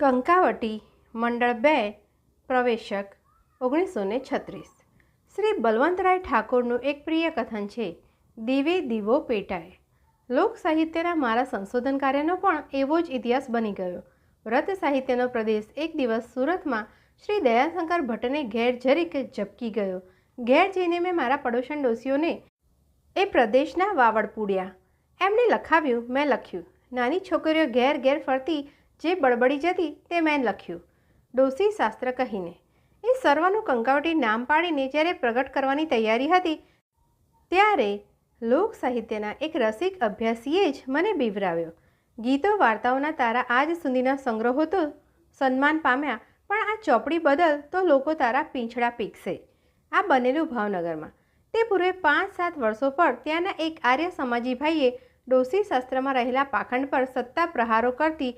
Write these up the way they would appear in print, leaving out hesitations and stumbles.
કંકાવટી મંડળ 2 પ્રવેશક 1936 શ્રી બલવંતરાય ઠાકોરનું એક પ્રિય કથન છે દીવે દીવો પેટાય. લોક સાહિત્યના મારા સંશોધન કાર્યનો પણ એવો જ ઇતિહાસ બની ગયો. વ્રત સાહિત્યનો પ્રદેશ એક દિવસ સુરતમાં શ્રી દયાશંકર ભટ્ટને ઘેર જરીક ઝબકી ગયો. ઘેર જઈને મેં મારા પડોશન ડોશીઓને એ પ્રદેશના વાવડ પૂડ્યા. એમણે લખાવ્યું, મેં લખ્યું. નાની છોકરીઓ ઘેર ઘેર ફરતી જે બળબડી જતી તે મેં લખ્યું. ડોશી શાસ્ત્ર કહીને એ સર્વનું કંકાવટી નામ પાડીને જ્યારે પ્રગટ કરવાની તૈયારી હતી ત્યારે લોક સાહિત્યના એક રસિક અભ્યાસીએ જ મને બીવરાવ્યો. ગીતો વાર્તાઓના તારા આજ સુધીના સંગ્રહો તો સન્માન પામ્યા, પણ આ ચોપડી બદલ તો લોકો તારા પીંછડા પીકશે. આ બનેલું ભાવનગરમાં. તે પૂર્વે 5-7 વર્ષો પર ત્યાંના એક આર્ય સમાજી ભાઈએ ડોશી શાસ્ત્રમાં રહેલા પાખંડ પર સત્તા પ્રહારો કરતી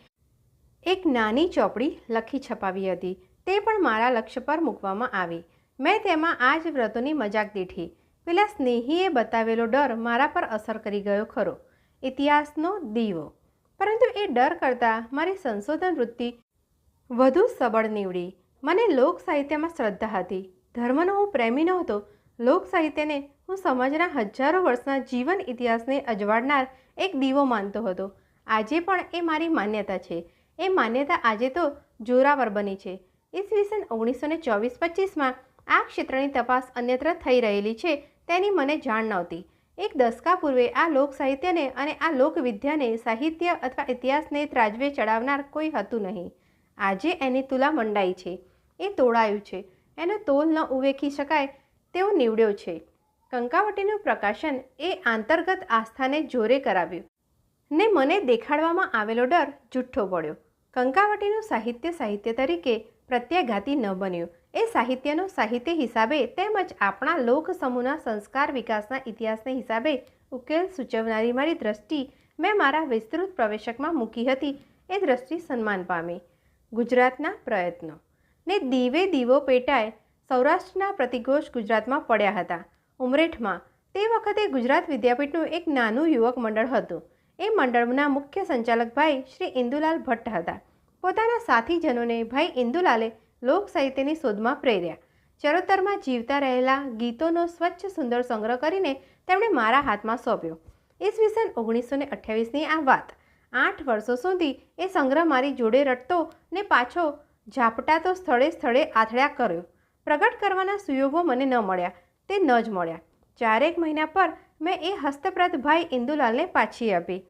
એક નાની ચોપડી લખી છપાવી હતી. તે પણ મારા લક્ષ્ય પર મૂકવામાં આવી. મેં તેમાં આ જ વ્રતોની મજાક દીઠી. પેલા સ્નેહીએ બતાવેલો ડર મારા પર અસર કરી ગયો ખરો. ઇતિહાસનો દીવો. પરંતુ એ ડર કરતાં મારી સંશોધન વૃત્તિ વધુ સબળ નીવડી. મને લોક સાહિત્યમાં શ્રદ્ધા હતી. ધર્મનો હું પ્રેમી નહોતો. લોક સાહિત્યને હું સમાજના હજારો વર્ષના જીવન ઇતિહાસને અજવાળનાર એક દીવો માનતો હતો. આજે પણ એ મારી માન્યતા છે. એ માન્યતા આજે તો જોરાવર બની છે. ઈસવીસન 1924-25માં આ ક્ષેત્રની તપાસ અન્યત્ર થઈ રહેલી છે તેની મને જાણ નહોતી. એક દશકા પૂર્વે આ લોક સાહિત્યને અને આ લોકવિદ્યાને સાહિત્ય અથવા ઇતિહાસને ત્રાજવે ચડાવનાર કોઈ હતું નહીં. આજે એની તુલા મંડાઈ છે. એ તોડાયું છે. એનો તોલ ન ઉવેખી શકાય તેવો નીવડ્યો છે. કંકાવટીનું પ્રકાશન એ આંતર્ગત આસ્થાને જોરે કરાવ્યું ને મને દેખાડવામાં આવેલો ડર જુઠ્ઠો પડ્યો. કંકાવટીનું સાહિત્ય સાહિત્ય તરીકે પ્રત્યાઘાતી ન બન્યું. એ સાહિત્યનો સાહિત્ય હિસાબે તેમજ આપણા લોક સમૂહના સંસ્કાર વિકાસના ઇતિહાસને હિસાબે ઉકેલ સૂચવનારી મારી દ્રષ્ટિ મેં મારા વિસ્તૃત પ્રવેશકમાં મૂકી હતી. એ દ્રષ્ટિ સન્માન પામી. ગુજરાતના પ્રયત્નો ને દીવે દીવો પેટાય સૌરાષ્ટ્રના પ્રતિઘોષ ગુજરાતમાં પડ્યા હતા. ઉમરેઠમાં તે વખતે ગુજરાત વિદ્યાપીઠનું એક નાનું યુવક મંડળ હતું. એ મંડળના મુખ્ય સંચાલક ભાઈ શ્રી ઇન્દુલાલ ભટ્ટ હતા. પોતાના સાથીજનોને ભાઈ ઇન્દુલાલે લોક સાહિત્યની શોધમાં પ્રેર્યા. ચરોતરમાં જીવતા રહેલા ગીતોનો સ્વચ્છ સુંદર સંગ્રહ કરીને તેમણે મારા હાથમાં સોંપ્યો. ઈસવીસન 1928ની આ વાત. 8 વર્ષો સુધી એ સંગ્રહ મારી જોડે રટતો ને પાછો ઝાપટાતો સ્થળે સ્થળે આથડ્યા કર્યો. પ્રગટ કરવાના સુયોગો મને ન મળ્યા. તે ન જ મળ્યા. 4 મહિના પર મેં એ હસ્તપ્રત ભાઈ ઇન્દુલાલને પાછી આપી.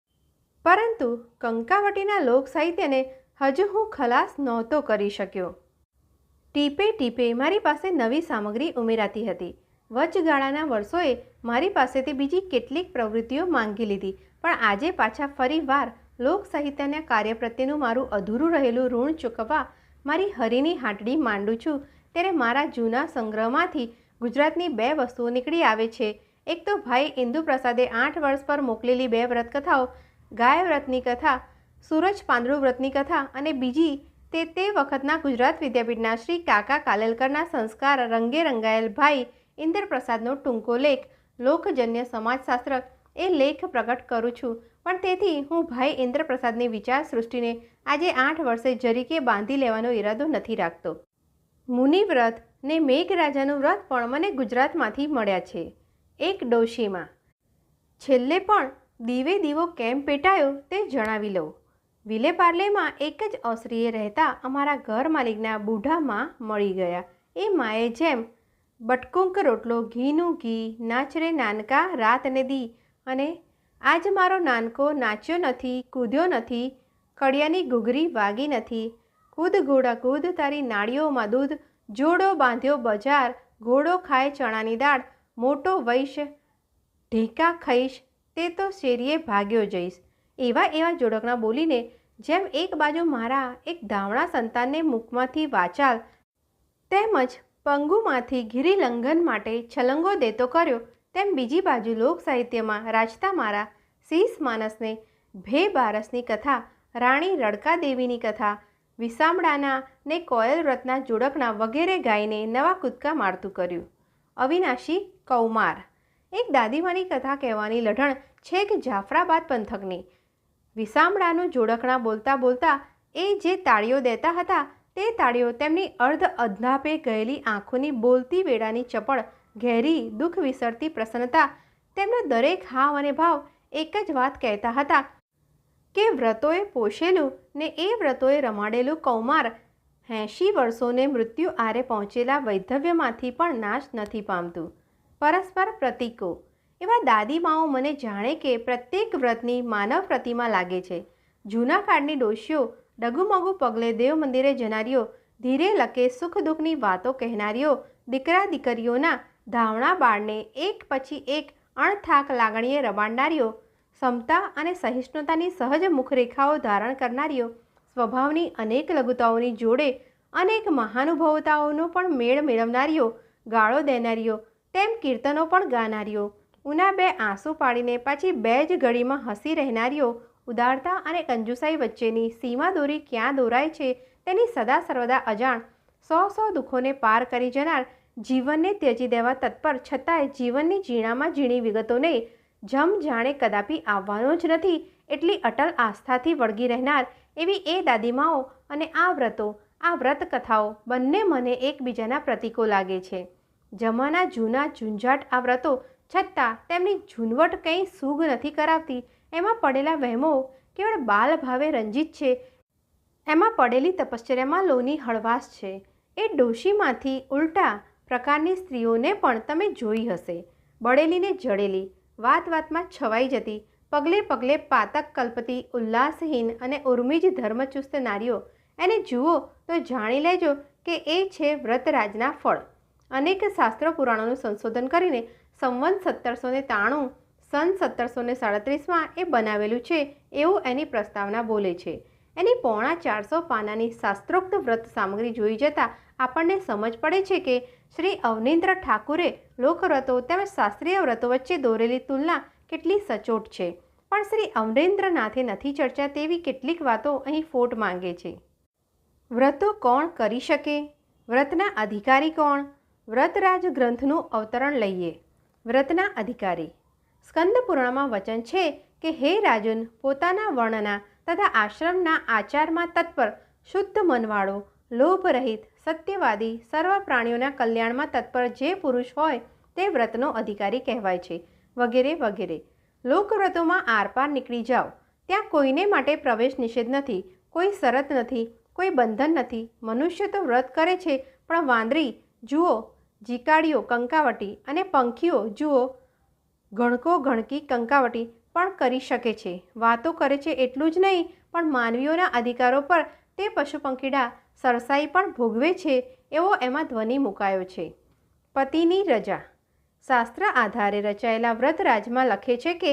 પરંતુ કંકાવટીના લોક સાહિત્યને હજુ હું ખલાસ નહોતો કરી શક્યો. ટીપે ટીપે મારી પાસે નવી સામગ્રી ઉમેરાતી હતી. વચગાળાના વર્ષોએ મારી પાસેથી બીજી કેટલીક પ્રવૃત્તિઓ માંગી લીધી. પણ આજે પાછા ફરી વાર લોક સાહિત્યના કાર્ય પ્રત્યેનું મારું અધૂરું રહેલું ઋણ ચૂકવવા મારી હરીની હાટડી માંડું છું ત્યારે મારા જૂના સંગ્રહમાંથી ગુજરાતની 2 વસ્તુઓ નીકળી આવે છે. એક તો ભાઈ ઇન્દુપ્રસાદે 8 વર્ષ પર મોકલેલી 2 વ્રતકથાઓ, ગાય વ્રતની કથા, સૂરજ પાંદડું વ્રતની કથા અને બીજી તે વખતના ગુજરાત વિદ્યાપીઠના શ્રી કાકા કાલેલકરના સંસ્કાર રંગે રંગાયેલ ભાઈ ઇન્દ્રપ્રસાદનો ટૂંકો લેખ લોકજન્ય સમાજશાસ્ત્ર. એ લેખ પ્રગટ કરું છું. પણ તેથી હું ભાઈ ઇન્દ્રપ્રસાદની વિચાર સૃષ્ટિને આજે 8 વર્ષે જરીકે બાંધી લેવાનો ઈરાદો નથી રાખતો. મુનિવ્રત ને મેઘરાજાનું વ્રત પણ મને ગુજરાતમાંથી મળ્યા છે. એક ડોશીમાં. છેલ્લે પણ દીવે દીવો કેમ પેટાયો તે જણાવી લઉં. વિલેપાર્લેમાં એક જ ઓસરીએ રહેતા અમારા ઘર માલિકના બુઢામાં મળી ગયા. એ માએ જેમ બટકુંક રોટલો ઘીનું ઘી નાચરે નાનકા રાત ને દી અને આજ મારો નાનકો નાચ્યો નથી કૂદ્યો નથી કડિયાની ઘૂઘરી વાગી નથી કૂદ ઘોડા કૂદ તારી નાળીઓમાં દૂધ જોડો બાંધ્યો બજાર ઘોડો ખાય ચણાની દાળ મોટો વૈશ ઢીકા ખઈશ તે તો શેરીએ ભાગ્યો જઈશ. એવા જોડકણા બોલીને જેમ એક બાજુ મારા એક ધાવણા સંતાનને મુખમાંથી વાચાલ તેમજ પંગુમાંથી ગિરિલંઘન માટે છલંગો દેતો કર્યો તેમ બીજી બાજુ લોક સાહિત્યમાં રાજતા મારા શીશ માનસને ભે બારસની કથા, રાણી રડકાદેવીની કથા, વિસામડાના ને કોયલ વ્રતના જોડકણા વગેરે ગાઈને નવા કૂદકા મારતું કર્યું. અવિનાશી કૌમાર. એક દાદીમાની કથા કહેવાની લઢણ છેક જાફરાબાદ પંથકની. વિસામડાનું જોડકણા બોલતા બોલતા એ જે તાળીઓ દેતા હતા તે તાળીઓ તેમની અર્ધ અધ્નાપે ગયેલી આંખોની બોલતી વેળાની ચપળ ઘેરી દુઃખ વિસરતી પ્રસન્નતા, તેમનો દરેક હાવ અને ભાવ એક જ વાત કહેતા હતા કે વ્રતોએ પોષેલું ને એ વ્રતોએ રમાડેલું કૌમાર 80 વર્ષોને મૃત્યુ આરે પહોંચેલા વૈધવ્યમાંથી પણ નાશ નથી પામતું. પરસ્પર પ્રતીકો એવા દાદીમાઓ મને જાણે કે પ્રત્યેક વ્રતની માનવ પ્રતિમા લાગે છે. જૂના કાળની ડોશીઓ, ડગુમગુ પગલે દેવ મંદિરે જનારીઓ, ધીરે લકે સુખ દુઃખની વાતો કહેનારીઓ, દીકરા દીકરીઓના ધાવણા બાળને એક પછી એક અણથાક લાગણીએ રમાડનારીઓ, સમતા અને સહિષ્ણુતાની સહજ મુખરેખાઓ ધારણ કરનારીઓ, સ્વભાવની અનેક લઘુતાઓની જોડે અનેક મહાનુભવતાઓનો પણ મેળ મેળવનારીઓ, ગાળો દેનારીઓ, તેમ કીર્તનો પણ ગાનારીઓ, ઉના બે આંસુ પાડીને પાછી બે જ ઘડીમાં હસી રહેનારીઓ, ઉદારતા અને કંજુસાઈ વચ્ચેની સીમા દોરી ક્યાં દોરાય છે તેની સદા સર્વદા અજાણ, 100 દુઃખોને પાર કરી જનાર, જીવનને ત્યજી દેવા તત્પર છતાંય જીવનની ઝીણામાં ઝીણી વિગતોને જમ જાણે કદાપી આવવાનો જ નથી એટલી અટલ આસ્થાથી વળગી રહેનાર એવી એ દાદીમાઓ અને આ વ્રતો, આ વ્રત કથાઓ બંને મને એકબીજાના પ્રતીકો લાગે છે. જમાના જૂના ઝુંઝાટ આ વ્રતો, છતાં તેમની ઝૂંઝવટ કંઈ સૂગ નથી કરાવતી. એમાં પડેલા વહેમો કેવળ બાલ ભાવે રંજિત છે. એમાં પડેલી તપશ્ચર્યામાં લોની હળવાશ છે. એ ડોશીમાંથી ઉલટા પ્રકારની સ્ત્રીઓને પણ તમે જોઈ હશે. બળેલીને જડેલી, વાત વાતમાં છવાઈ જતી, પગલે પગલે પાતક કલ્પતી, ઉલ્લાસહીન અને ઉર્મિજ ધર્મચુસ્ત નારીઓ. એને જુઓ તો જાણી લેજો કે એ છે વ્રતરાજના ફળ. અનેક શાસ્ત્રો પુરાણોનું સંશોધન કરીને સંવત 1793 સન 1737માં એ બનાવેલું છે એવું એની પ્રસ્તાવના બોલે છે. એની પોણા 400 પાનાની શાસ્ત્રોક્ત વ્રત સામગ્રી જોઈ જતાં આપણને સમજ પડે છે કે શ્રી અવનીન્દ્ર ઠાકુરે લોકવ્રતો તેમજ શાસ્ત્રીય વ્રતો વચ્ચે દોરેલી તુલના કેટલી સચોટ છે. પણ શ્રી અમરેન્દ્રનાથે નથી ચર્ચા તેવી કેટલીક વાતો અહીં ફોટ માંગે છે. વ્રતો કોણ કરી શકે? વ્રતના અધિકારી કોણ? વ્રતરાજ ગ્રંથનું અવતરણ લઈએ. વ્રતના અધિકારી સ્કંદ પુરાણમાં વચન છે કે હે રાજન, પોતાના વર્ણના તથા આશ્રમના આચારમાં તત્પર, શુદ્ધ મનવાળો, લોભ રહિત, સત્યવાદી, સર્વ પ્રાણીઓના કલ્યાણમાં તત્પર જે પુરુષ હોય તે વ્રતનો અધિકારી કહેવાય છે. વગેરે વગેરે. લોકવ્રતોમાં આરપાર નીકળી જાઓ. ત્યાં કોઈને માટે પ્રવેશ નિષેધ નથી, કોઈ શરત નથી, કોઈ બંધન નથી. મનુષ્ય તો વ્રત કરે છે, પણ વાંદરી જુઓ, જીકાડીઓ કંકાવટી અને પંખીઓ જુઓ, ગણકો ગણકી કંકાવટી પણ કરી શકે છે. વાતો કરે છે એટલું જ નહીં, પણ માનવીઓના અધિકારો પર તે પશુ પંખીડા સરસાઈ પણ ભોગવે છે એવો એમાં ધ્વનિ મુકાયો છે. પતિની રજા. શાસ્ત્ર આધારે રચાયેલા વ્રતરાજમાં લખે છે કે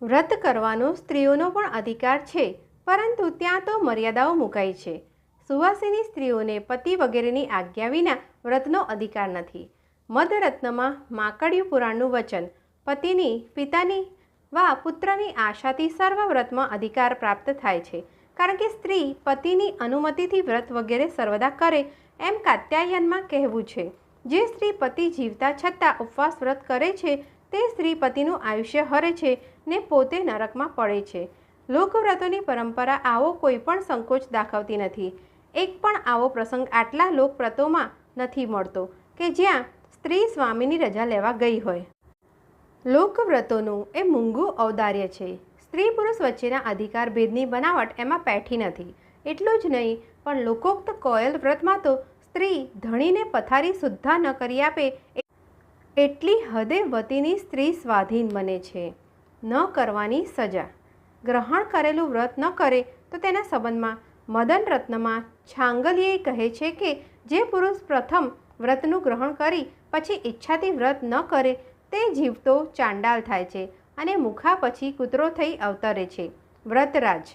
વ્રત કરવાનો સ્ત્રીઓનો પણ અધિકાર છે, પરંતુ ત્યાં તો મર્યાદાઓ મુકાઈ છે. સુવાસિની સ્ત્રીઓને પતિ વગેરેની આજ્ઞા વિના વ્રતનો અધિકાર નથી. મદરત્નમાં માકડ્યું પુરાણનું વચન, પતિની, પિતાની વા પુત્રની આશાથી સર્વ વ્રતમાં અધિકાર પ્રાપ્ત થાય છે, કારણ કે સ્ત્રી પતિની અનુમતિથી વ્રત વગેરે સર્વદા કરે એમ કાત્યાયનમાં કહેવું છે. જે સ્ત્રી પતિ જીવતા છતાં ઉપવાસ વ્રત કરે છે તે સ્ત્રી પતિનું આયુષ્ય હરે છે ને પોતે નરકમાં પડે છે. લોકવ્રતોની પરંપરા આવો કોઈ પણ સંકોચ દાખવતી નથી. એક પણ આવો પ્રસંગ આટલા લોકવ્રતોમાં નથી મળતો કે જ્યાં સ્ત્રી સ્વામીની રજા લેવા ગઈ હોય. લોકવ્રતોનું એ મૂંગું ઔદાર્ય છે. સ્ત્રી પુરુષ વચ્ચેના અધિકાર ભેદની બનાવટ એમાં પેઠી નથી. એટલું જ નહીં, પણ લોકોક્ત કોયલ વ્રતમાં તો સ્ત્રી ધણીને પથારી સુદ્ધા ન કરી આપે એટલી હદે વતીની સ્ત્રી સ્વાધીન બને છે. ન કરવાની સજા. ગ્રહણ કરેલું વ્રત ન કરે તો તેના સંબંધમાં મદન રત્નમાં છાંગલીએ કહે છે કે જે પુરુષ પ્રથમ વ્રતનું ગ્રહણ કરી પછી ઈચ્છાથી વ્રત ન કરે તે જીવતો ચાંડાલ થાય છે અને મુખા પછી કૂતરો થઈ અવતરે છે. વ્રતરાજ.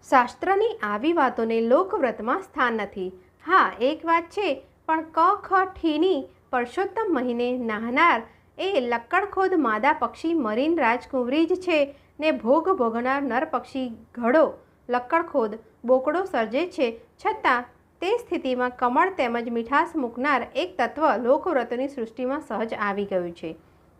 શાસ્ત્રની આવી વાતોને લોકવ્રતમાં સ્થાન નથી. હા, એક વાત છે, પણ ક ખ ઠીની પરસોત્તમ મહિને નાહનાર એ લક્કડખોદ માદા પક્ષી મરીન રાજકુંવરી જ છે ને ભોગ ભોગનાર નર પક્ષી ઘડો લક્કડખોદ બોકડો સર્જે છે. છતાં તે સ્થિતિમાં કમળ તેમજ મીઠાશ મૂકનાર એક તત્વ લોકવ્રતની સૃષ્ટિમાં સહજ આવી ગયું છે.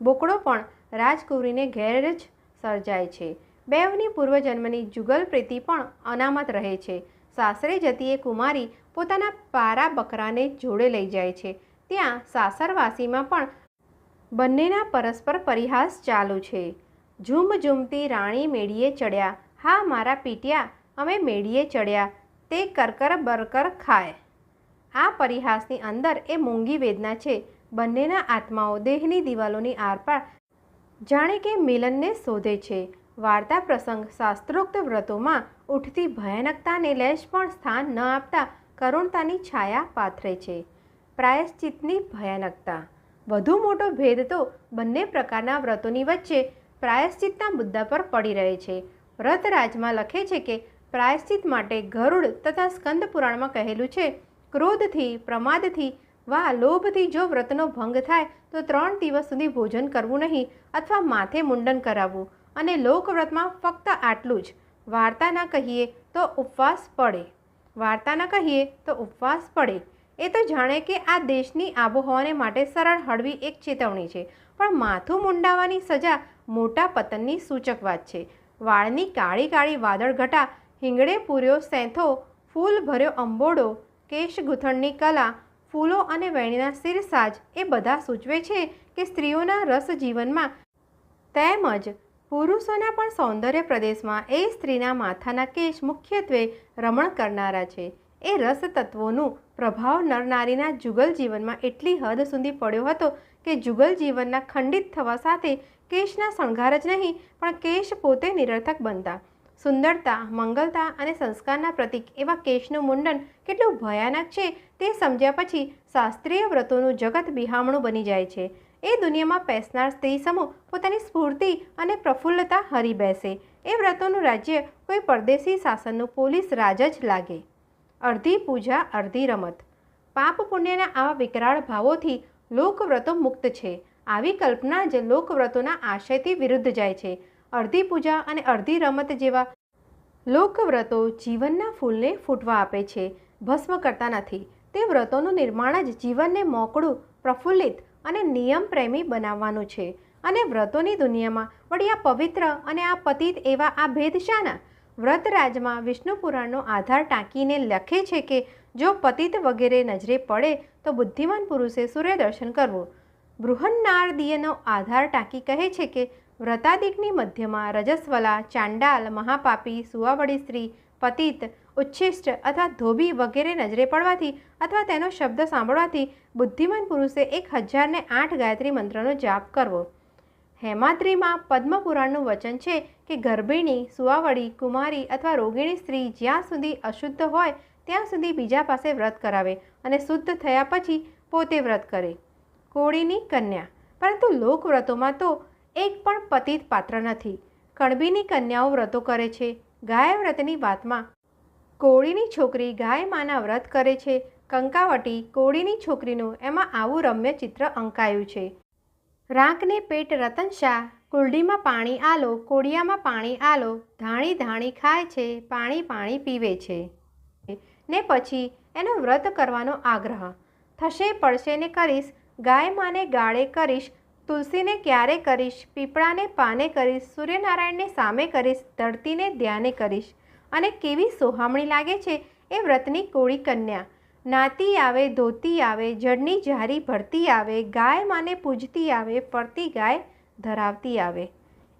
બોકડો પણ રાજકુંવરીને ઘેર જ સર્જાય છે. બેવની પૂર્વજન્મની જુગલ પ્રીતિ પણ અનામત રહે છે. સાસરે જતી એ કુમારી પોતાના પારા બકરાને જોડે લઈ જાય છે. ત્યાં સાસરવાસીમાં પણ બંનેના પરસ્પર પરિહાસ ચાલુ છે. ઝૂમઝૂમતી રાણી મેળીએ ચડ્યા, હા મારા પીટ્યા, અમે મેળીએ ચડ્યા, તે કરકર બરકર ખાય. આ પરિહાસની અંદર એ મૂંગી વેદના છે. બંનેના આત્માઓ દેહની દિવાલોની આરપાર જાણે કે મિલનને શોધે છે. વાર્તા પ્રસંગ શાસ્ત્રોક્ત વ્રતોમાં ઉઠતી ભયાનકતાને લેશ પણ સ્થાન ન આપતા કરુણતાની છાયા પાથરે છે. પ્રાયશ્ચિતની ભયાનકતા. વધુ મોટો ભેદ તો બંને પ્રકારના વ્રતોની વચ્ચે પ્રાયશ્ચિતના મુદ્દા પર પડી રહે છે. વ્રતરાજમાં લખે છે કે પ્રાયશ્ચિત માટે ગરુડ તથા સ્કંદ પુરાણમાં કહેલું છે, ક્રોધથી, પ્રમાદથી વા લોભથી જો વ્રતનો ભંગ થાય તો 3 દિવસ સુધી ભોજન કરવું નહીં અથવા માથે મુંડન કરાવવું, અને લોકવ્રતમાં ફક્ત આટલું જ. વાર્તા ન કહીએ તો ઉપવાસ પડે. વાર્તા ન કહીએ તો ઉપવાસ પડે. એ તો જાણે કે આ દેશની આબોહવાને માટે સરળ હળવી એક ચેતવણી છે, પણ માથું મુંડાવવાની સજા મોટા પતનની સૂચક વાત છે. વાળની કાળી કાળી વાદળઘટા, હિંગળે પૂર્યો સેંથો, ફૂલ ભર્યો અંબોડો, કેશ ગૂંથણની કલા, ફૂલો અને વેણીના શિરસાજ એ બધા સૂચવે છે કે સ્ત્રીઓના રસ જીવનમાં તેમજ પુરુષોના પણ સૌંદર્ય પ્રદેશમાં એ સ્ત્રીના માથાના કેશ મુખ્યત્વે રમણ કરનારા છે. એ રસ તત્વોનું પ્રભાવ નરનારીના જુગલ જીવનમાં એટલી હદ સુધી પડ્યો હતો કે જુગલ જીવનના ખંડિત થવા સાથે કેશના શણગાર જ નહીં પણ કેશ પોતે નિરર્થક બનતા. સુંદરતા, મંગલતા અને સંસ્કારના પ્રતીક એવા કેશનું મુંડન કેટલું ભયાનક છે તે સમજ્યા પછી શાસ્ત્રીય વ્રતોનું જગત બિહામણું બની જાય છે. એ દુનિયામાં પેસનાર સ્ત્રી સમૂહ પોતાની સ્ફૂર્તિ અને પ્રફુલ્લતા હરી બેસે. એ વ્રતોનું રાજ્ય કોઈ પરદેશી શાસનનું પોલીસ રાજ જ લાગે. અડધી પૂજા, અડધી રમત. પાપ પુણ્યના આવા વિકરાળ ભાવોથી લોકવ્રતો મુક્ત છે. આવી કલ્પના જ લોકવ્રતોના આશયથી વિરુદ્ધ જાય છે. અડધી પૂજા અને અડધી રમત જેવા લોકવ્રતો જીવનના ફૂલને ફૂટવા આપે છે, ભસ્મ કરતા નથી. તે વ્રતોનું નિર્માણ જ જીવનને મોકળું, પ્રફુલ્લિત અને નિયમ પ્રેમી બનાવવાનું છે. અને વ્રતોની દુનિયામાં વળી આ પવિત્ર અને આ પતિત એવા આ ભેદ શાના? વ્રતરાજમાં વિષ્ણુ પુરાણનો આધાર ટાંકીને લખે છે કે જો પતિત વગેરે નજરે પડે તો બુદ્ધિમાન પુરુષે સૂર્ય દર્શન કરવું. બૃહન્નારદીયનો આધાર ટાંકી કહે છે કે વ્રતાદિકની મધ્યમાં રજસ્વલા, ચાંડાલ, મહાપાપી, સુવાવડી સ્ત્રી, પતિત, ઉચ્છિષ્ટ અથવા ધોબી વગેરે નજરે પડવાથી અથવા તેનો શબ્દ સાંભળવાથી બુદ્ધિમાન પુરુષે 1008 ગાયત્રી મંત્રનો જાપ કરવો. હેમાદ્રીમાં પદ્મપુરાણનું વચન છે કે ગર્ભિણી, સુવાવડી, કુમારી અથવા રોગિણી સ્ત્રી જ્યાં સુધી અશુદ્ધ હોય ત્યાં સુધી બીજા પાસે વ્રત કરાવે અને શુદ્ધ થયા પછી પોતે વ્રત કરે. કોળીની કન્યા. પરંતુ લોકવ્રતોમાં તો એક પણ પતિત પાત્ર નથી. કણબીની કન્યાઓ વ્રતો કરે છે. ગાય વ્રતની વાતમાં કોળીની છોકરી ગાય માના વ્રત કરે છે. કંકાવટી કોળીની છોકરીનું એમાં આવું રમ્ય ચિત્ર અંકાયું છે. રાંકને પેટ રતન શાહ, કુલડીમાં પાણી આલો, કોડિયામાં પાણી આલો, ધાણી ધાણી ખાય છે, પાણી પાણી પીવે છે. ને પછી એનો વ્રત કરવાનો આગ્રહ. થશે પડશે ને કરીશ, ગાય માને ગાળે કરીશ, તુલસીને ક્યારે કરીશ, પીપળાને પાને કરીશ, સૂર્યનારાયણને સામે કરીશ, ધરતીને ધ્યાને કરીશ. અને કેવી સોહામણી લાગે છે એ વ્રતની કોળી કન્યા. નાતી આવે, ધોતી આવે, જળની જારી ભરતી આવે, ગાય માને પૂજતી આવે, ફરતી ગાય ધરાવતી આવે.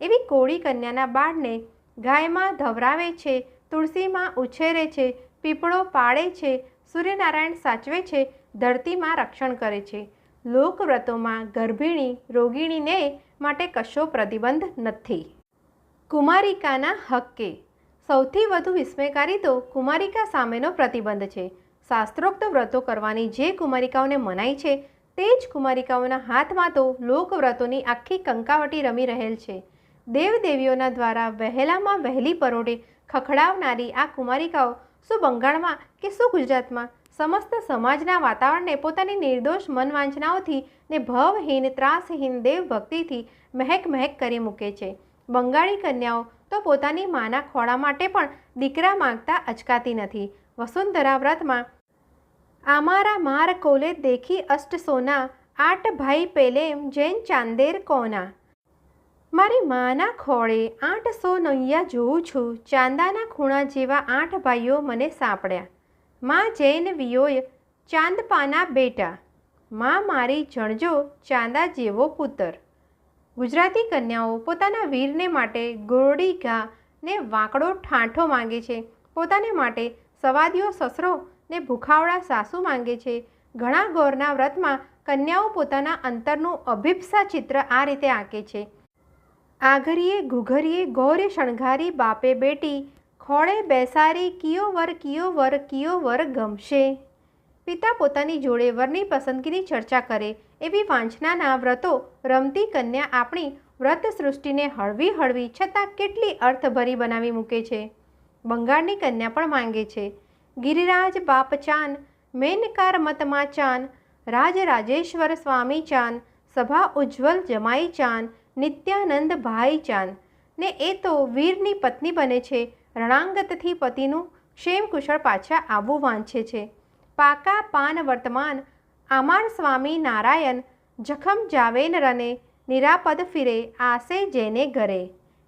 એવી કોળી કન્યાના બાળને ગાયમાં ધવરાવે છે, તુલસીમાં ઉછેરે છે, પીપળો પાળે છે, સૂર્યનારાયણ સાચવે છે, ધરતીમાં રક્ષણ કરે છે. લોકવ્રતોમાં ગર્ભિણી, રોગિણીને માટે કશો પ્રતિબંધ નથી. કુમારિકાના હક્કે. સૌથી વધુ વિસ્મયકારી તો કુમારિકા સામેનો પ્રતિબંધ છે. શાસ્ત્રોક્ત વ્રતો કરવાની જે કુમારિકાઓને મનાઈ છે તે જ કુમારિકાઓના હાથમાં તો લોકવ્રતોની આખી કંકાવટી રમી રહેલ છે. દેવદેવીઓના દ્વારા વહેલામાં વહેલી પરોઢે ખખડાવનારી આ કુમારિકાઓ શું બંગાળમાં કે શું ગુજરાતમાં સમસ્ત સમાજના વાતાવરણને પોતાની નિર્દોષ મનવાંચનાઓથી ને ભવહીન ત્રાસહીન દેવભક્તિથી મહેક મહેક કરી મૂકે છે. બંગાળી કન્યાઓ તો પોતાની માના ખોળા માટે પણ દીકરા માંગતા અચકાતી નથી. વસુંધરા વ્રતમાં આમારા માર કોલે દેખી અષ્ટ સોના, આઠ ભાઈ પેલેમ જૈન ચાંદેર કોના. મારી માના ખોળે 800 નૈયા જોઉં છું, ચાંદાના ખૂણા જેવા 8 ભાઈઓ મને સાંપડ્યા. માં જૈન વિયોય ચાંદપાના બેટા, માં મારી જણજો ચાંદા જેવો પુત્ર. ગુજરાતી કન્યાઓ પોતાના વીરને માટે ગોરડી ઘા ને વાંકડો ઠાંઠો માંગે છે. પોતાને માટે સવાદિયો સસરો ને ભૂખાવડા સાસુ માંગે છે. ઘણા ગૌરના વ્રતમાં કન્યાઓ પોતાના અંતરનું અભિપ્સા ચિત્ર આ રીતે આંકે છે. આઘરીએ ઘૂઘરીએ ગૌરે શણગારી બાપે બેટી, ખોળે બેસારી કિયો વર ગમશે. પિતા પોતાની જોડે વરની પસંદગીની ચર્ચા કરે એવી વાંચનાના વ્રતો રમતી કન્યા આપણી વ્રત સૃષ્ટિને હળવી હળવી છતાં કેટલી અર્થભરી બનાવી મૂકે છે. બંગાળની કન્યા પણ માંગે છે, ગિરિરાજ બાપ ચાન, મેનકાર મતમાં ચાન, રાજરાજેશ્વર સ્વામી ચાન, સભા ઉજ્જવલ જમાઈ ચાન, નિત્યાનંદ ભાઈ ચાન. ને એ તો વીરની પત્ની બને છે, રણાંગતથી પતિનું ક્ષેમ કુશળ પાછા આવવું વાંચે છે. પાકા પાન વર્તમાન આમાર સ્વામી નારાયણ, જખમ જાવેન રને, નિરાપદ ફિરે આસે જેને ઘરે.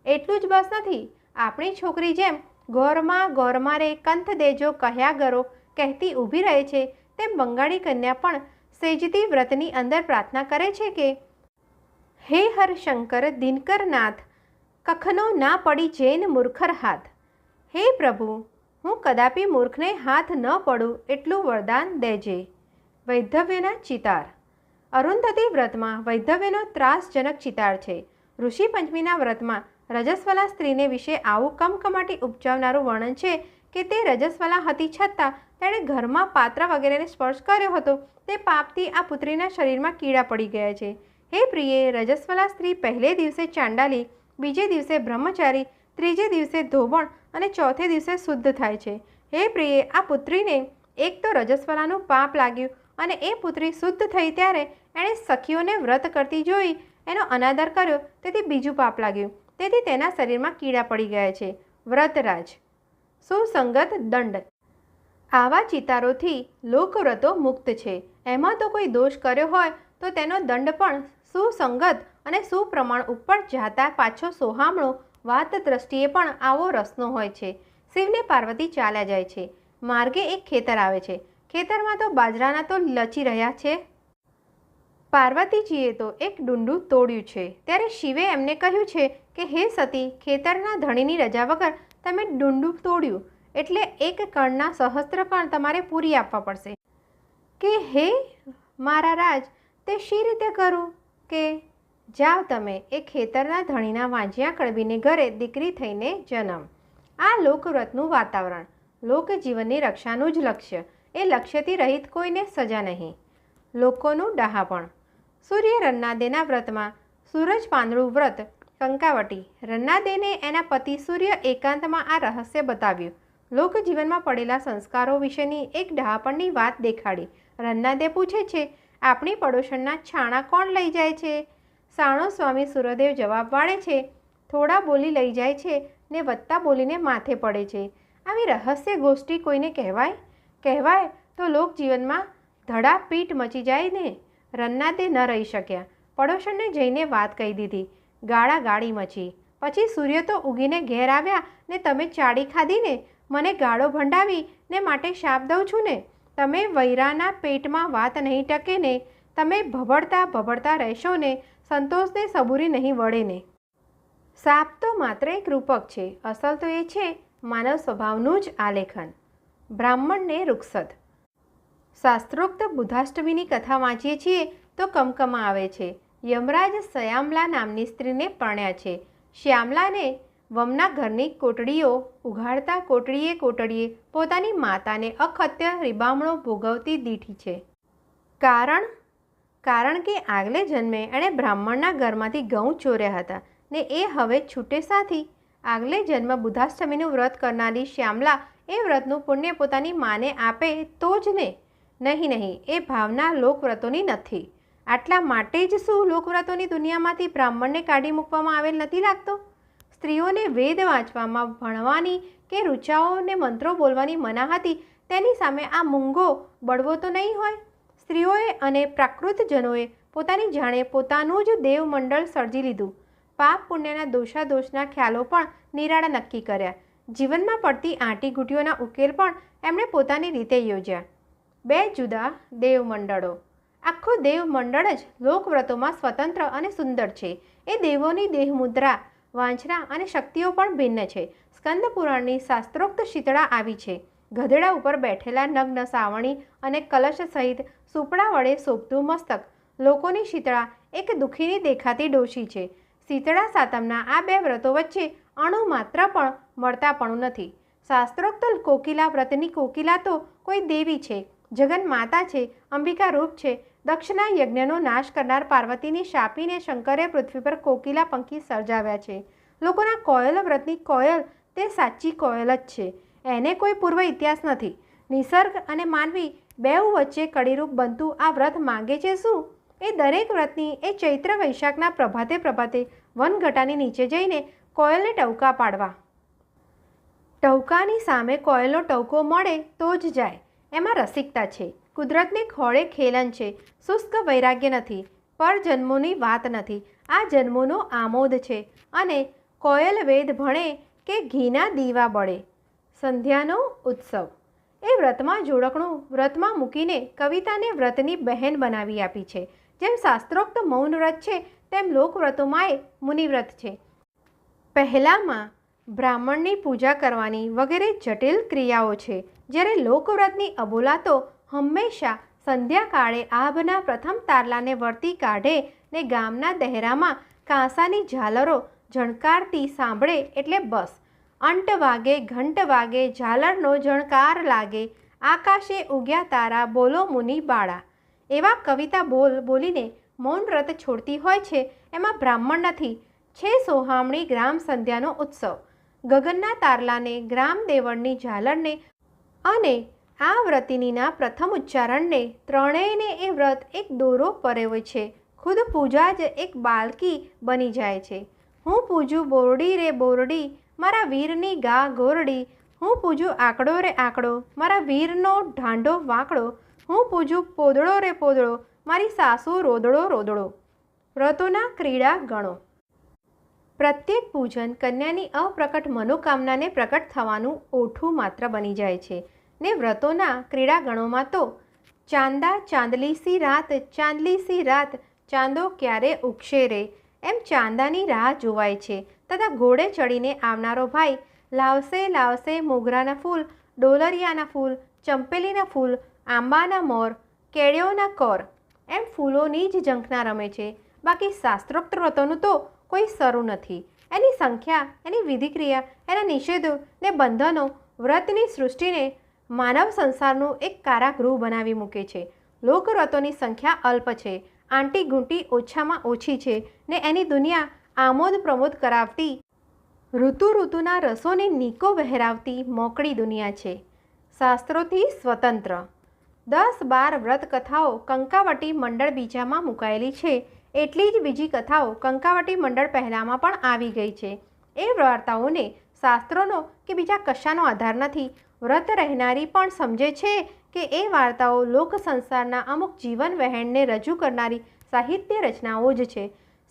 એટલું જ બસ નથી, આપણી છોકરી જેમ ગોરમાં રે કંથ દેજો કહ્યા ગરો કહેતી ઊભી રહે છે, તેમ બંગાળી કન્યા પણ સેજતી વ્રતની અંદર પ્રાર્થના કરે છે કે હે હરશંકર દિનકરનાથ, કખનો ના પડી જૈન મૂર્ખર હાથ. હે પ્રભુ, હું કદાપી મૂર્ખને હાથ ન પડું એટલું વરદાન દેજે. વૈધવ્યના ચિતાર. અરુંધતી વ્રતમાં વૈધવ્યનો ત્રાસજનક ચિતાર છે. ઋષિ પંચમીના વ્રતમાં રજસ્વલા સ્ત્રીને વિશે આવું કમકમાટી ઉપજાવનારું વર્ણન છે કે તે રજસ્વલા હતી છતાં તેણે ઘરમાં પાત્ર વગેરેને સ્પર્શ કર્યો હતો. તે પાપથી આ પુત્રીના શરીરમાં કીડા પડી ગયા છે. હે પ્રિયે, રજસ્વલા સ્ત્રી પહેલે દિવસે ચાંડાલી, બીજે દિવસે બ્રહ્મચારી, ત્રીજે દિવસે ધોબણ અને ચોથે દિવસે શુદ્ધ થાય છે. હે પ્રિયે, આ પુત્રીને એક તો રજસ્વલાનું પાપ લાગ્યું અને એ પુત્રી શુદ્ધ થઈ ત્યારે એણે સખીઓને વ્રત કરતી જોઈ એનો અનાદર કર્યો, તેથી બીજું પાપ લાગ્યું. તેથી તેના શરીરમાં કીડા પડી ગયા છે. વ્રતરાજ. સુસંગત દંડ. આવા ચિતારોથી લોકવ્રતો મુક્ત છે. એમાં તો કોઈ દોષ કર્યો હોય તો તેનો દંડ પણ સુસંગત અને સુપ્રમાણ ઉપર જાતા પાછો સોહામણો વાત દ્રષ્ટિએ પણ આવો રસનો હોય છે. શિવને પાર્વતી ચાલ્યા જાય છે. માર્ગે એક ખેતર આવે છે. ખેતરમાં તો બાજરાના તો લચી રહ્યા છે. પાર્વતીજીએ તો એક ડુંડું તોડ્યું છે. ત્યારે શિવે એમને કહ્યું છે કે હે સતી, ખેતરના ધણીની રજા વગર તમે ડુંડું તોડ્યું એટલે એક કણના સહસ્ત્ર કણ તમારે પૂરી આપવા પડશે. કે હે મારા રાજ, તે શી રીતે કરું? કે જાઓ તમે એ ખેતરના ધણીના વાંજિયા કળબીને ઘરે દીકરી થઈને જન્મ. આ લોકવ્રતનું વાતાવરણ, લોકજીવનની રક્ષાનું જ લક્ષ્ય. એ લક્ષ્યથી રહિત કોઈને સજા નહીં. લોકોનું ડહાપણ. સૂર્ય રન્નાદેના વ્રતમાં સૂરજ પાંદડું વ્રત કંકાવટી. રન્નાદેને એના પતિ સૂર્ય એકાંતમાં આ રહસ્ય બતાવ્યું. લોકજીવનમાં પડેલા સંસ્કારો વિશેની એક ડહાપણની વાત દેખાડી. રન્નાદે પૂછે છે, આપણી પડોશણના છાણા કોણ લઈ જાય છે? સાણો સ્વામી સુરદેવ જવાબ વાળે છે, થોડા બોલી લઈ જાય છે ને વધતા બોલીને માથે પડે છે. આવી રહસ્ય ગોષ્ઠી કોઈને કહેવાય તો લોકજીવનમાં ધડાપીટ મચી જાય ને. રન્નાદે ન રહી શક્યા. પડોશણને જઈને વાત કહી દીધી. ગાળાગાળી મચી. પછી સૂર્ય તો ઉગીને ઘેર આવ્યા ને તમે ચાડી ખાધી ને, મને ગાળો ભંડાવી ને માટે શાપ દઉં છું ને. તમે વૈરાના પેટમાં વાત નહીં ટકે ને, તમે ભભડતા રહેશો ને, સંતોષને સબૂરી નહીં વળે ને. શાપ તો માત્ર એક રૂપક છે, અસલ તો એ છે માનવ સ્વભાવનું જ આલેખન. બ્રાહ્મણને રૂક્ષત. શાસ્ત્રોક્ત બુધાષ્ટમીની કથા વાંચીએ છીએ તો કમકમા આવે છે. યમરાજ શ્યામલા નામની સ્ત્રીને પરણ્યા છે. શ્યામલાને વમના ઘરની કોટડીઓ ઉઘાડતા કોટડીએ પોતાની માતાને અખત્ય રીબામણો ભોગવતી દીઠી છે. કારણ કે આગલે જન્મે એણે બ્રાહ્મણના ઘરમાંથી ઘઉં ચોર્યા હતા ને એ હવે છૂટે સાથી. આગલે જન્મ બુધાષ્ટમીનું વ્રત કરનારી શ્યામલા એ વ્રતનું પુણ્ય પોતાની માને આપે તો જ ને. નહીં, એ ભાવના લોકવ્રતોની નથી. આટલા માટે જ શું લોકવ્રતોની દુનિયામાંથી બ્રાહ્મણને કાઢી મૂકવામાં આવેલ નથી લાગતો? સ્ત્રીઓને વેદ વાંચવામાં, ભણવાની કે ઋચાઓને મંત્રો બોલવાની મના હતી, તેની સામે આ મૂંગો બળવો તો નહીં હોય? સ્ત્રીઓએ અને પ્રાકૃતજનોએ પોતાની જાણે પોતાનું જ દેવમંડળ સર્જી લીધું. પાપ પુણ્યના દોષાદોષના ખ્યાલો પણ નિરાળા નક્કી કર્યા. જીવનમાં પડતી આંટીઘૂંટીઓના ઉકેલ પણ એમણે પોતાની રીતે યોજ્યા. 2 જુદા દેવમંડળો. આખું દેવમંડળ જ લોકવ્રતોમાં સ્વતંત્ર અને સુંદર છે. એ દેવોની દેહમુદ્રા, વાંછના અને શક્તિઓ પણ ભિન્ન છે. સ્કંદ પુરાણની શાસ્ત્રોક્ત શીતળા આવી છે. ગધેડા ઉપર બેઠેલા નગ્ન સાવણી અને કલશ સહિત સુપડા વડે શોભતું મસ્તક. લોકોની શીતળા એક દુઃખીની દેખાતી ડોશી છે. શીતળા સાતમના આ 2 વ્રતો વચ્ચે અણુ માત્ર પણ મળતાપણું નથી. શાસ્ત્રોક્ત કોકિલા વ્રતની કોકિલા તો કોઈ દેવી છે, જગન માતા છે, અંબિકા રૂપ છે. દક્ષના યજ્ઞનો નાશ કરનાર પાર્વતીની શાપીને શંકરે પૃથ્વી પર કોકિલા પંખી સર્જાવ્યા છે. લોકોના કોયલ વ્રતની કોયલ તે સાચી કોયલ જ છે. એને કોઈ પૂર્વ ઇતિહાસ નથી. નિસર્ગ અને માનવી બેઉ વચ્ચે કડીરૂપ બનતું આ વ્રત માંગે છે શું? એ દરેક વ્રતની એ ચૈત્ર વૈશાખના પ્રભાતે પ્રભાતે વનઘટાની નીચે જઈને કોયલને ટવકા પાડવા. ટવકાની સામે કોયલનો ટવકો મળે તો જ જાય. એમાં રસિકતા છે. કુદરતને ખોળે ખેલન છે. શુષ્ક વૈરાગ્ય નથી. પર જન્મોની વાત નથી. આ જન્મોનો આમોદ છે. અને કોયલ વેદ ભણે કે ઘીના દીવા બળે. સંધ્યાનો ઉત્સવ. એ વ્રતમાં જોડકણું વ્રતમાં મૂકીને કવિતાને વ્રતની બહેન બનાવી આપી છે. જેમ શાસ્ત્રોક્ત મૌન વ્રત છે તેમ લોકવ્રતોમાં મુનિવ્રત છે. પહેલામાં બ્રાહ્મણની પૂજા કરવાની વગેરે જટિલ ક્રિયાઓ છે. જ્યારે લોકવ્રતની અબોલા તો હંમેશા સંધ્યાકાળે આભના પ્રથમ તારલાને વર્તી કાઢે ને ગામના દહેરામાં કાંસાની ઝાલરો ઝણકારતી સાંભળે એટલે બસ. અંટ વાગે ઘંટ વાગે ઝાલરનો ઝણકાર લાગે, આકાશે ઉગ્યા તારા બોલો મુનિ બાળા. એવા કવિતા બોલીને મૌન વ્રત છોડતી હોય છે. એમાં બ્રાહ્મણ નથી. છે સોહામણી ગ્રામ સંધ્યાનો ઉત્સવ. ગગનના તારલાને, ગ્રામ દેવળની ઝાલરને અને આ વ્રતિનીના પ્રથમ ઉચ્ચારણને ત્રણેયને એ વ્રત એક દોરો પરેવો છે. ખુદ પૂજા જ એક બાલકી બની જાય છે. હું પૂજું બોરડી રે બોરડી, મારા વીરની ગા ગોરડી. હું પૂજું આંકડો રે આંકડો, મારા વીરનો ઢાંઢો વાંકડો. હું પૂજું પોદળો રે પોદળો, મારી સાસુ રોદડો રોદડો. વ્રતોના ક્રીડા ગણો. પ્રત્યેક પૂજન કન્યાની અપ્રકટ મનોકામનાને પ્રકટ થવાનું ઓઠું માત્ર બની જાય છે. ને વ્રતોના ક્રીડાગણોમાં તો ચાંદા ચાંદલી સી રાત, ચાંદલી સી રાત, ચાંદો ક્યારે ઉગશે રે, એમ ચાંદાની રાહ જોવાય છે. તથા ઘોડે ચડીને આવનારો ભાઈ લાવશે લાવશે મોગરાના ફૂલ, ડોલરિયાના ફૂલ, ચંપેલીના ફૂલ, આંબાના મોર, કેળીઓના કોર, એમ ફૂલોની જ ઝંખના રમે છે. બાકી શાસ્ત્રોક્ત વ્રતોનું તો કોઈ શરૂ નથી. એની સંખ્યા, એની વિધિક્રિયા, એના નિષેધો ને બંધનો વ્રતની સૃષ્ટિને માનવ સંસારનું એક કારાગૃહ બનાવી મૂકે છે. લોકવ્રતોની સંખ્યા અલ્પ છે. આંટી ઘૂંટી ઓછામાં ઓછી છે ને એની દુનિયા આમોદ પ્રમોદ કરાવતી, ઋતુના રસોને નીકો વહેરાવતી મોકળી દુનિયા છે. શાસ્ત્રોથી સ્વતંત્ર 10-12 વ્રત કથાઓ કંકાવટી મંડળ બીજામાં મુકાયેલી છે. એટલી જ બીજી કથાઓ કંકાવટી મંડળ પહેલામાં પણ આવી ગઈ છે. એ વાર્તાઓને શાસ્ત્રોનો કે બીજા કશાનો આધાર નથી. વ્રત રહેનારી પણ સમજે છે કે એ વાર્તાઓ લોક સંસારના અમુક જીવન વહેણને રજૂ કરનારી સાહિત્ય રચનાઓ જ છે.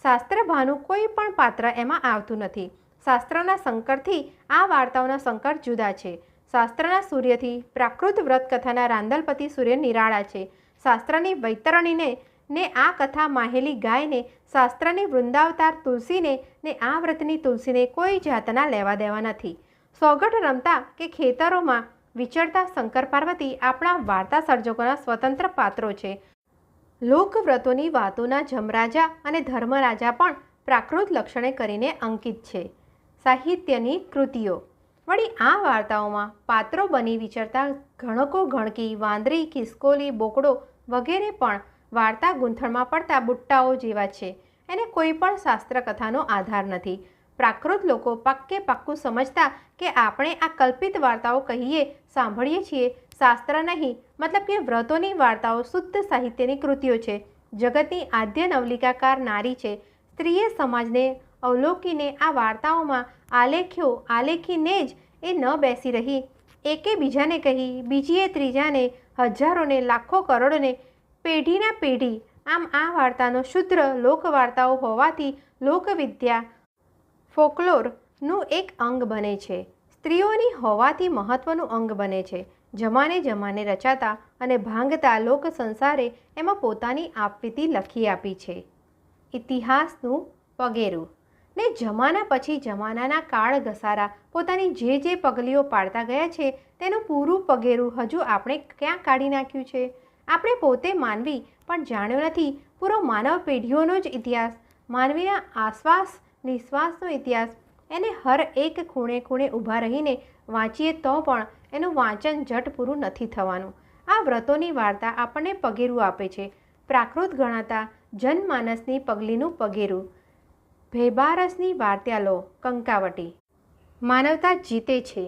શાસ્ત્રભાનું કોઈ પણ પાત્ર એમાં આવતું નથી. શાસ્ત્રના સંકરથી આ વાર્તાઓના સંકર જુદા છે. શાસ્ત્રના સૂર્યથી પ્રાકૃત વ્રત કથાના રાંદલપતિ સૂર્ય નિરાળા છે. શાસ્ત્રની વૈતરણીને ને આ કથા માહેલી ગાયને, શાસ્ત્રની વૃંદાવતાર તુલસીને ને આ વ્રતની તુલસીને કોઈ જાતના લેવા દેવા નથી. સોગઠ રમતા કે ખેતરોમાં વિચરતા શંકર પાર્વતી આપણા વાર્તા સર્જકોના સ્વતંત્ર પાત્રો છે. લોકવ્રતોની વાતોના જમરાજા અને ધર્મરાજા પણ પ્રાકૃત લક્ષણે કરીને અંકિત છે. સાહિત્યની કૃતિઓ. વળી આ વાર્તાઓમાં પાત્રો બની વિચરતા ઘણકો ઘણકી, વાંદરી, ખિસકોલી, બોકડો વગેરે પણ વાર્તા ગૂંથણમાં પડતા બુટ્ટાઓ જેવા છે. એને કોઈ પણ શાસ્ત્ર કથાનો આધાર નથી. પ્રાકૃત લોકો પાક્કે પાક્કું સમજતા કે આપણે આ કલ્પિત વાર્તાઓ કહીએ સાંભળીએ છીએ, શાસ્ત્ર નહીં, મતલબ કે વ્રતોની વાર્તાઓ શુદ્ધ સાહિત્યની કૃતિઓ છે. જગતની આદ્ય નવલિકાકાર નારી છે. સ્ત્રીએ સમાજને અવલોકીને આ વાર્તાઓમાં આલેખીને જ એ ન બેસી રહી. એકે બીજાને કહી, બીજીએ ત્રીજાને, હજારોને, લાખો, કરોડોને, પેઢીના પેઢી. આમ આ વાર્તાનો શુદ્ર લોકવાર્તાઓ હોવાથી લોકવિદ્યા ફોકલોરનું એક અંગ બને છે. સ્ત્રીઓની હોવાથી મહત્ત્વનું અંગ બને છે. જમાને જમાને રચાતા અને ભાંગતા લોક સંસારે એમાં પોતાની આપવીતી લખી આપી છે. ઇતિહાસનું પગેરું ને જમાના પછી જમાનાના કાળ ઘસારા પોતાની જે પગલીઓ પાડતા ગયા છે તેનું પૂરું પગેરું હજુ આપણે ક્યાં કાઢી નાખ્યું છે? આપણે પોતે માનવી પણ જાણ્યો નથી પૂરો માનવ પેઢીઓનો જ ઇતિહાસ, માનવીના આશ્વાસ નિશ્વાસનો ઇતિહાસ. એને હર એક ખૂણે ખૂણે ઊભા રહીને વાંચીએ તો પણ એનું વાંચન ઝટ પૂરું નથી થવાનું. આ વ્રતોની વાર્તા આપણને પગેરું આપે છે. પ્રાકૃત ગણાતા જનમાનસની પગલીનું પગેરું. ભેબારસની વાર્તા લો કંકાવટી. માનવતા જીતે છે.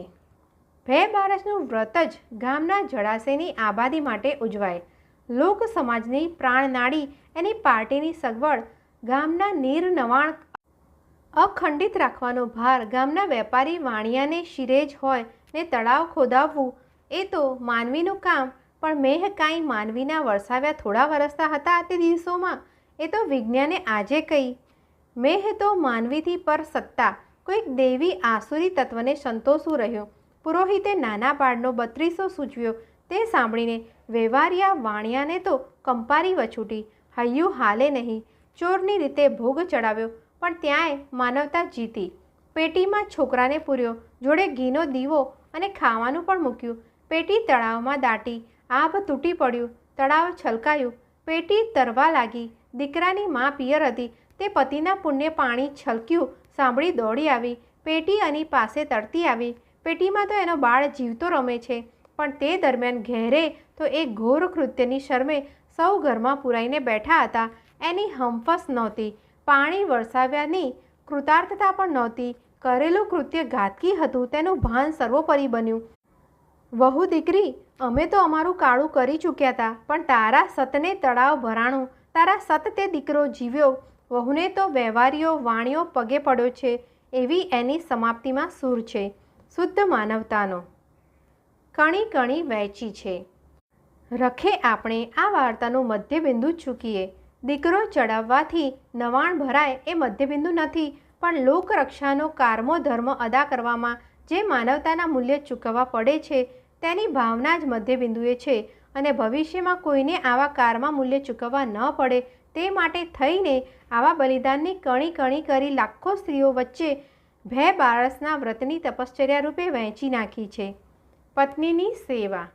ભેબારસનું વ્રત જ ગામના જળાશયની આબાદી માટે ઉજવાય. લોક સમાજની પ્રાણનાડી એની પાર્ટીની સગવડ, ગામના નીરનવાણ અખંડિત રાખવાનો ભાર ગામના વેપારી વાણિયાને શિરે જ હોય ને તળાવ ખોદાવવું એ તો માનવીનું કામ. પણ મેહ કાંઈ માનવીના વરસાવ્યા થોડા વરસતા હતા તે દિવસોમાં? એ તો વિજ્ઞાને આજે કહી. મેહ તો માનવીથી પર સત્તા કોઈક દેવી આસુરી તત્વને સંતોષવું રહ્યું. પુરોહિતે નાના બાળનો 3200 સૂચવ્યો તે સાંભળીને વેવારિયા વાણિયાને તો કંપારી વછૂટી. હૈયું હાલે નહીં. ચોરની રીતે ભોગ ચડાવ્યો પણ ત્યાંય માનવતા જીતી. પેટીમાં છોકરાને પૂર્યો, જોડે ઘીનો દીવો અને ખાવાનું પણ મૂક્યું. પેટી તળાવમાં દાટી, આભ તૂટી પડ્યું, તળાવ છલકાયું, પેટી તરવા લાગી. દીકરાની મા પિયર હતી તે પતિના પુણ્ય પાણી છલક્યું સાંભળી દોડી આવી. પેટી એની પાસે તરતી આવી. પેટીમાં તો એનો બાળ જીવતો રમે છે. પણ તે દરમિયાન ઘેરે તો એ ઘોર કૃત્યની શરમે સૌ ઘરમાં પુરાઈને બેઠા હતા. એની હંફસ નહોતી, પાણી વરસાવ્યાની કૃતાર્થતા પણ નહોતી. કરેલું કૃત્ય ઘાતકી હતું તેનું ભાન સર્વોપરી બન્યું. વહુ દીકરી, અમે તો અમારું કાળું કરી ચૂક્યા હતા, પણ તારા સતને તળાવ ભરાણું, તારા સત તે દીકરો જીવ્યો. વહુને તો વ્યવહારીઓ વાણીઓ પગે પડ્યો છે. એવી એની સમાપ્તિમાં સૂર છે શુદ્ધ માનવતાનો. કણી કણી વહેંચી છે. રખે આપણે આ વાર્તાનું મધ્યબિંદુ ચૂકીએ. દીકરો ચડાવવાથી નવાણ ભરાય એ મધ્યબિંદુ નથી, પણ લોકરક્ષાનો કારમો ધર્મ અદા કરવામાં જે માનવતાના મૂલ્ય ચૂકવવા પડે છે તેની ભાવના જ મધ્યબિંદુએ છે. અને ભવિષ્યમાં કોઈને આવા કારમાં મૂલ્ય ચૂકવવા ન પડે તે માટે થઈને આવા બલિદાનની કણી કણી કરી લાખો સ્ત્રીઓ વચ્ચે ભેબારસના વ્રતની તપશ્ચર્યા રૂપે વહેંચી નાખી છે. પત્નીની સેવા.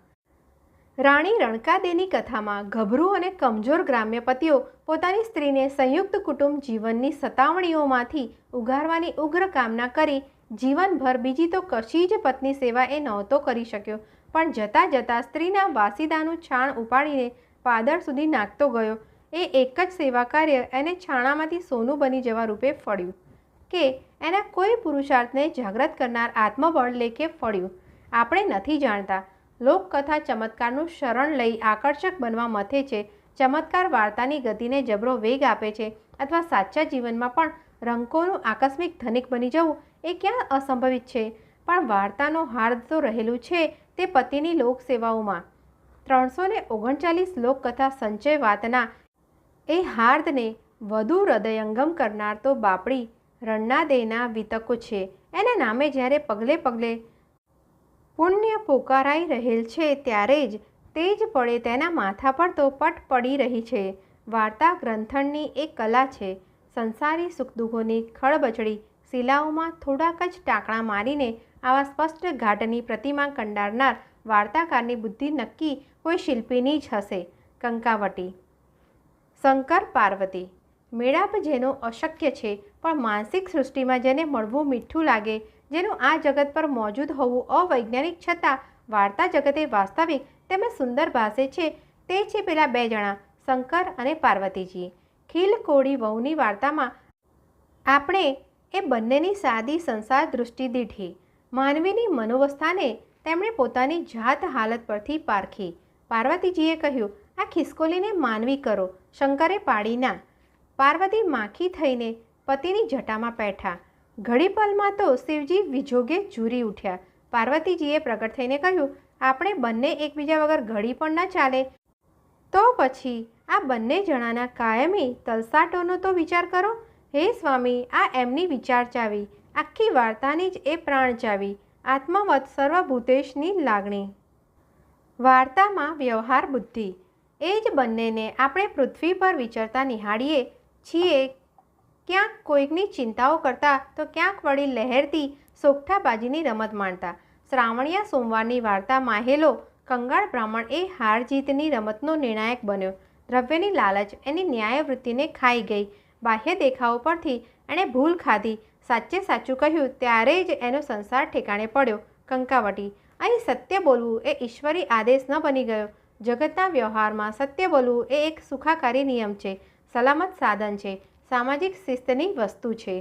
રાણી રણકાદેની કથામાં ગભરું અને કમજોર ગ્રામ્ય પતિઓ પોતાની સ્ત્રીને સંયુક્ત કુટુંબ જીવનની સતાવણીઓમાંથી ઉગારવાની ઉગ્ર કામના કરી જીવનભર બીજી તો કશી જ પત્ની સેવા એ નહોતો કરી શક્યો. પણ જતાં જતાં સ્ત્રીના વાસીદાનું છાણ ઉપાડીને પાદર સુધી નાખતો ગયો. એ એક જ સેવા કાર્ય એને છાણામાંથી સોનું બની જવા રૂપે ફળ્યું કે એના કોઈ પુરુષાર્થને જાગૃત કરનાર આત્મબળ લેખે ફળ્યું. આપણે નથી જાણતા. લોકકથા ચમત્કારનું શરણ લઈ આકર્ષક બનવા મથે છે. ચમત્કાર વાર્તાની ગતિને જબરો વેગ આપે છે. અથવા સાચા જીવનમાં પણ રંકોનું આકસ્મિક ધનિક બની જવું એ ક્યાં અસંભવિત છે? પણ વાર્તાનો હાર્દ તો રહેલું છે તે પતિની લોકસેવાઓમાં. 339 લોકકથા સંચય વાતના એ હાર્દને વધુ હૃદયંગમ કરનાર તો બાપડી રણ્ણાદેના વિતકો છે. એના નામે જ્યારે પગલે પગલે પુણ્ય પોકારાઈ રહેલ છે ત્યારે જ તેજ પડે તેના માથા પર તો પટ પડી રહી છે. વાર્તા ગ્રંથણની એક કલા છે. સંસારી સુખ દુઃખોની ખળબચડી શિલાઓમાં થોડાક જ ટાંકણા મારીને આવા સ્પષ્ટ ઘાટની પ્રતિમા કંડારનાર વાર્તાકારની બુદ્ધિ નક્કી કોઈ શિલ્પીની જ હશે. કંકાવટી. શંકર પાર્વતી. મેળાપ જેનો અશક્ય છે પણ માનસિક સૃષ્ટિમાં જેને મળવું મીઠું લાગે, જેનું આ જગત પર મોજૂદ હોવું અવૈજ્ઞાનિક છતાં વાર્તા જગતે વાસ્તવિક તેમજ સુંદર ભાષે છે તે છે પેલા બે જણા, શંકર અને પાર્વતીજી. ખીલ કોળી વહુની વાર્તામાં આપણે એ બંનેની સાદી સંસાર દૃષ્ટિ દીઠી. માનવીની મનોવસ્થાને તેમણે પોતાની જાત હાલત પરથી પારખી. પાર્વતીજીએ કહ્યું, આ ખિસકોલીને માનવી કરો. શંકરે પાડી ના. પાર્વતી માખી થઈને પતિની જટામાં બેઠા. ઘડીપલમાં તો શિવજી વિજોગે ઝૂરી ઉઠ્યા. પાર્વતીજીએ પ્રગટ થઈને કહ્યું, આપણે બંને એકબીજા વગર ઘડી પણ ન ચાલે. તો પછી આ બંને જણાના કાયમી તલસાટોનો તો વિચાર કરો. હે સ્વામી, આ એમની વિચાર ચાવી, આખી વાર્તાની જ એ પ્રાણ ચાવી, આત્મવત સર્વભૂતેશની લાગણી. વાર્તામાં વ્યવહાર બુદ્ધિ, એ જ બંનેને આપણે પૃથ્વી પર વિચરતા નિહાળીએ છીએ, ક્યાંક કોઈકની ચિંતાઓ કરતા તો ક્યાંક વળી લહેરતી સોગઠાબાજીની રમત માણતા. શ્રાવણીયા સોમવારની વાર્તા માહેલો કંગાળ બ્રાહ્મણ એ હાર જીતની રમતનો નિર્ણાયક બન્યો. દ્રવ્યની લાલચ એની ન્યાયવૃત્તિને ખાઈ ગઈ. બાહ્ય દેખાવો પરથી એણે ભૂલ ખાધી. સાચે સાચું કહ્યું ત્યારે જ એનો સંસાર ઠેકાણે પડ્યો. કંકાવટી, અહીં સત્ય બોલવું એ ઈશ્વરી આદેશ ન બની ગયો. જગતના વ્યવહારમાં સત્ય બોલવું એ એક સુખાકારી નિયમ છે, સલામત સાધન છે, સામાજિક શિસ્તની વસ્તુ છે.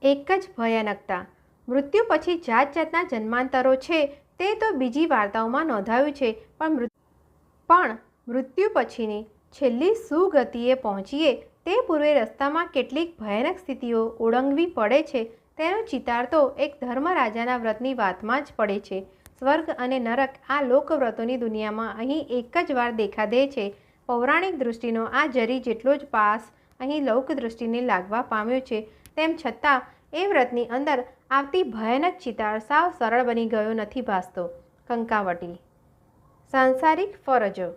એક જ ભયાનકતા, મૃત્યુ પછી જાત જાતના જન્માંતરો છે તે તો બીજી વાર્તાઓમાં નોંધાયું છે, પણ મૃત્યુ પછીની છેલ્લી સુગતિએ પહોંચીએ તે પૂર્વે રસ્તામાં કેટલીક ભયાનક સ્થિતિઓ ઓળંગવી પડે છે તેનો ચિતાર તો એક ધર્મરાજાના વ્રતની વાતમાં જ પડે છે. સ્વર્ગ અને નરક આ લોકવ્રતોની દુનિયામાં અહીં એક જ વાર દેખા દે છે. પૌરાણિક દૃષ્ટિનો આ જરી જેટલો જ પાસ અહીં લૌક દૃષ્ટિને લાગવા પામ્યો છે, તેમ છતાં એ વ્રતની અંદર આવતી ભયાનક ચિતાર સાવ સરળ બની ગયો નથી ભાસતો. કંકાવટી, સાંસારિક ફરજો,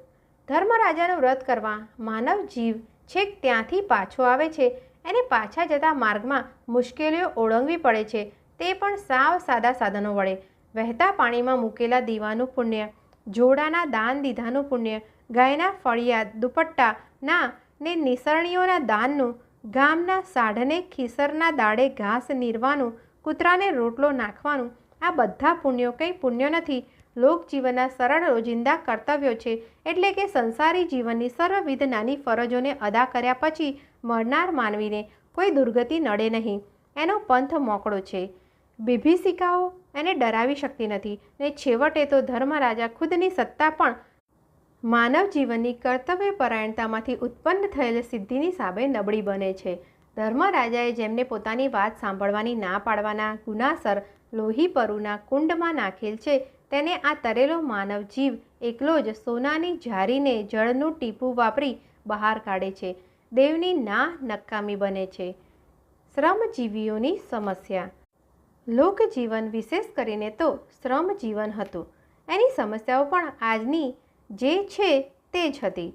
ધર્મરાજાનું વ્રત કરવા માનવ જીવ છેક ત્યાંથી પાછો આવે છે. એને પાછા જતા માર્ગમાં મુશ્કેલીઓ ઓળંગવી પડે છે, તે પણ સાવ સાદા સાધનો વડે. વહેતા પાણીમાં મૂકેલા દીવાનું પુણ્ય, જોડાના દાન દીધાનું પુણ્ય, ગાયના ફળિયા દુપટ્ટાના ને નિસરણીઓના દાનનું, ગામના સાઢને ખીસરના દાડે ઘાસ નીરવાનું, કૂતરાને રોટલો નાખવાનું, આ બધા પુણ્યો કંઈ પુણ્યો નથી, લોકજીવનના સરળ રોજિંદા કર્તવ્યો છે. એટલે કે સંસારી જીવનની સર્વવિધ નાની ફરજોને અદા કર્યા પછી મરનાર માનવીને કોઈ દુર્ગતિ નડે નહીં. એનો પંથ મોકળો છે. વિભીષિકાઓ એને ડરાવી શકતી નથી ને છેવટે તો ધર્મરાજા ખુદની સત્તા પણ માનવ જીવનની કર્તવ્યપરાયણતામાંથી ઉત્પન્ન થયેલ સિદ્ધિની સામે નબળી બને છે. ધર્મરાજાએ જેમને પોતાની વાત સાંભળવાની ના પાડવાના ગુનાસર લોહીપરુના કુંડમાં નાખેલ છે તેને આ તરેલો માનવ જીવ એકલો જ સોનાની જારીને જળનું ટીપું વાપરી બહાર કાઢે છે. દેવની ના નકામી બને છે. શ્રમજીવીઓની સમસ્યા, લોકજીવન વિશેષ કરીને તો શ્રમજીવન હતું. એની સમસ્યાઓ પણ આજની જે છે તે જ હતી.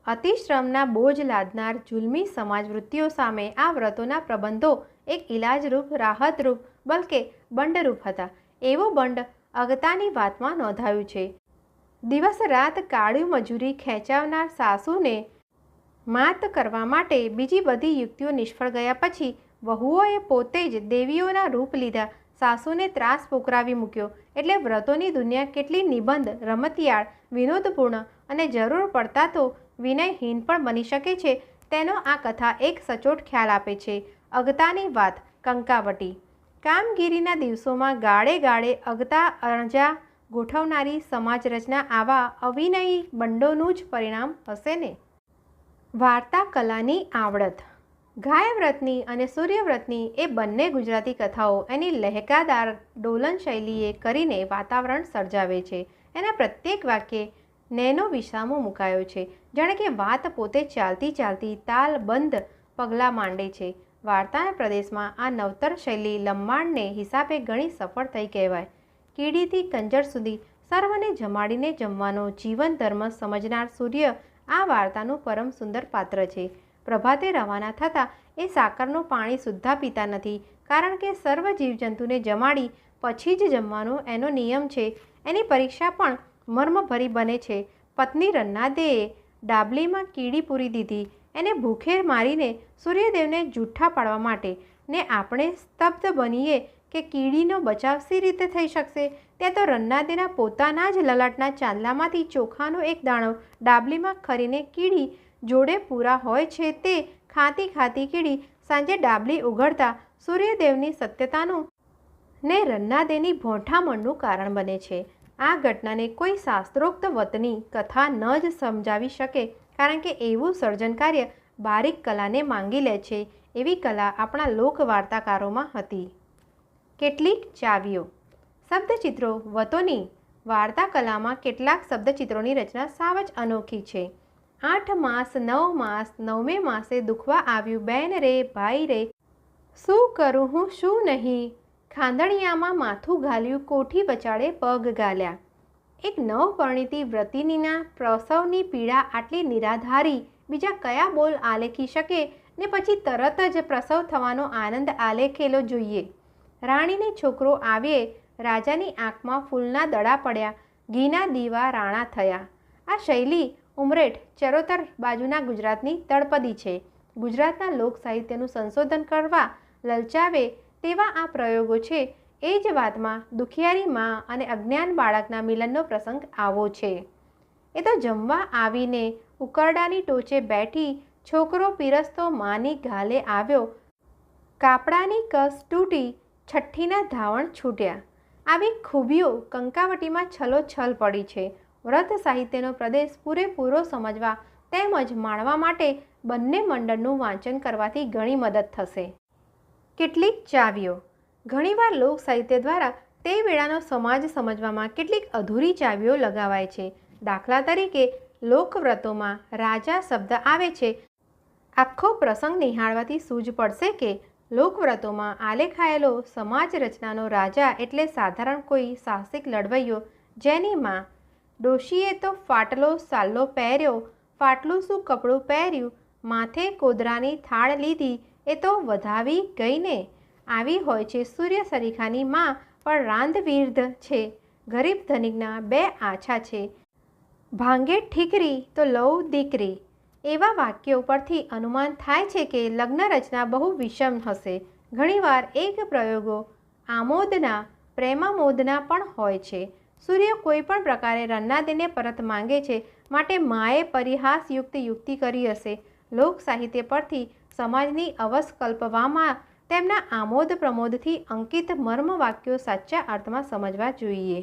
અતિશ્રમના બોજ લાદનાર જુલમી સમાજવૃત્તિઓ સામે આ વ્રતોના પ્રબંધો એક ઇલાજરૂપ, રાહતરૂપ, બલકે બંડરૂપ હતા. એવો બંડ અગતાની વાતમાં નોંધાયું છે. દિવસ રાત કાળી મજૂરી ખેંચાવનાર સાસુને માત કરવા માટે બીજી બધી યુક્તિઓ નિષ્ફળ ગયા પછી વહુઓએ પોતે જ દેવીઓના રૂપ લીધા. સાસુને ત્રાસ પોકરાવી મૂક્યો. એટલે વ્રતોની દુનિયા કેટલી નિબંધ, રમતિયાળ, વિનોદપૂર્ણ અને જરૂર પડતા તો વિનયહીન પણ બની શકે છે તેનો આ કથા એક સચોટ ખ્યાલ આપે છે. અગતાની વાત. કંકાવટી, કામગીરીના દિવસોમાં ગાળે ગાળે અગતા અણજા ગોઠવનારી સમાજ રચના આવા અવિનયી બંડોનું જ પરિણામ હશે ને. વાર્તા કલાની આવડત. ગાયવ્રતની અને સૂર્યવ્રતની એ બંને ગુજરાતી કથાઓ એની લહેકાદાર ડોલન શૈલીએ કરીને વાતાવરણ સર્જાવે છે. એના પ્રત્યેક વાક્યે નેનો વિસામો મુકાયો છે, જાણે કે વાત પોતે ચાલતી ચાલતી તાલબંધ પગલાં માંડે છે. વાર્તાના પ્રદેશમાં આ નવતર શૈલી લંબાણને હિસાબે ઘણી સફળ થઈ કહેવાય. કીડીથી કંજર સુધી સર્વને જમાડીને જમવાનો જીવન ધર્મ સમજનાર સૂર્ય આ વાર્તાનું પરમ સુંદર પાત્ર છે. પ્રભાતે રવાના થતાં એ સાકરનું પાણી સુદ્ધા પીતા નથી, કારણ કે સર્વ જીવજંતુને જમાડી પછી જ જમવાનો એનો નિયમ છે. એની પરીક્ષા પણ મર્મભરી બને છે. પત્ની રન્નાદેએ ડાબલીમાં કીડી પૂરી દીધી એને ભૂખે મારીને સૂર્યદેવને જૂઠ્ઠા પાડવા માટે, ને આપણે સ્તબ્ધ બનીએ કે કીડીનો બચાવ સી રીતે થઈ શકશે. ત્યાં તો રન્નાદેના પોતાના જ લલાટના ચાંદલામાંથી ચોખાનો એક દાણો ડાબલીમાં ખરીને કીડી જોડે પૂરા હોય છે તે ખાતી ખાતી કીડી સાંજે ડાબલી ઉઘડતા સૂર્યદેવની સત્યતાનું ને રન્નાદેની ભોંઠામણનું કારણ બને છે. આ ઘટનાને કોઈ શાસ્ત્રોક્ત વતની કથા ન જ સમજાવી શકે, કારણ કે એવું સર્જન કાર્ય બારીક કલાને માંગી લે છે. એવી કલા આપણા લોકવાર્તાકારોમાં હતી. કેટલીક ચાવીઓ. શબ્દચિત્રો. વતોની વાર્તા કલામાં કેટલાક શબ્દચિત્રોની રચના સાવ જ અનોખી છે. 8 માસ 9 માસ 9મે માસે દુખવા આવ્યું બેન રે ભાઈ રે, શું કરું હું શું નહીં, ખાંદણિયામાં માથું ઘાલ્યું, કોઠી પચાડે પગ ગાલ્યા. એક નવપરિણીતી વ્રતિનીના પ્રસવની પીડા આટલી નિરાધારી બીજા કયા બોલ આલેખી શકે ને પછી તરત જ પ્રસવ થવાનો આનંદ આલેખેલો જોઈએ. રાણીને છોકરો આવ્યે, રાજાની આંખમાં ફૂલના દડા પડ્યા, ઘીના દીવા રાણા થયા. આ શૈલી ઉમરેઠ ચરોતર બાજુના ગુજરાતની તળપદી છે. ગુજરાતના લોક સાહિત્યનું સંશોધન કરવા લલચાવે તેવા આ પ્રયોગો છે. એ જ વાતમાં દુખિયારી માં અને અજ્ઞાન બાળકના મિલનનો પ્રસંગ આવો છે. એ તો જમવા આવીને ઉકરડાની ટોચે બેઠી, છોકરો પીરસતો માની ગાલે આવ્યો, કાપડાની કસ તૂટી, છઠ્ઠીના ધાવણ છૂટ્યા. આવી ખૂબીઓ કંકાવટીમાં છલોછલ પડી છે. વ્રત સાહિત્યનો પ્રદેશ પૂરેપૂરો સમજવા તેમજ માણવા માટે બંને મંડળનું વાંચન કરવાથી ઘણી મદદ થશે. કેટલીક ચાવીઓ. ઘણીવાર લોક સાહિત્ય દ્વારા તે વેળાનો સમાજ સમજવામાં કેટલીક અધૂરી ચાવીઓ લગાવાય છે. દાખલા તરીકે લોકવ્રતોમાં રાજા શબ્દ આવે છે. આખો પ્રસંગ નિહાળવાથી સૂઝ પડશે કે લોકવ્રતોમાં આલેખાયેલો સમાજ રચનાનો રાજા એટલે સાધારણ કોઈ સાહસિક લડવૈયો, જેની માં ડોશીએ તો ફાટલો સાલ્લો પહેર્યો, ફાટલું શું કપડું પહેર્યું, માથે કોદરાની થાળ લીધી, એ તો વધાવી ગઈ ને. આવી હોય છે સૂર્ય સરીખાની માં પણ રાંધવીર્ધ છે, ગરીબ ધનિકના બે આછા છે, ભાંગે ઠીકરી તો લઉ દીકરી. એવા વાક્યો પરથી અનુમાન થાય છે કે લગ્ન રચના બહુ વિષમ હશે. ઘણીવાર એક પ્રયોગો આમોદના પ્રેમામોદના પણ હોય છે. સૂર્ય કોઈ પણ પ્રકારે રન્નાદેને પરત માંગે છે, માટે માએ પરિહાસયુક્ત યુક્તિ કરી હશે. લોક સાહિત્ય પરથી સમાજની અવસ કલ્પવામાં તેમના આમોદ પ્રમોદથી અંકિત મર્મ વાક્યો સાચા અર્થમાં સમજવા જોઈએ.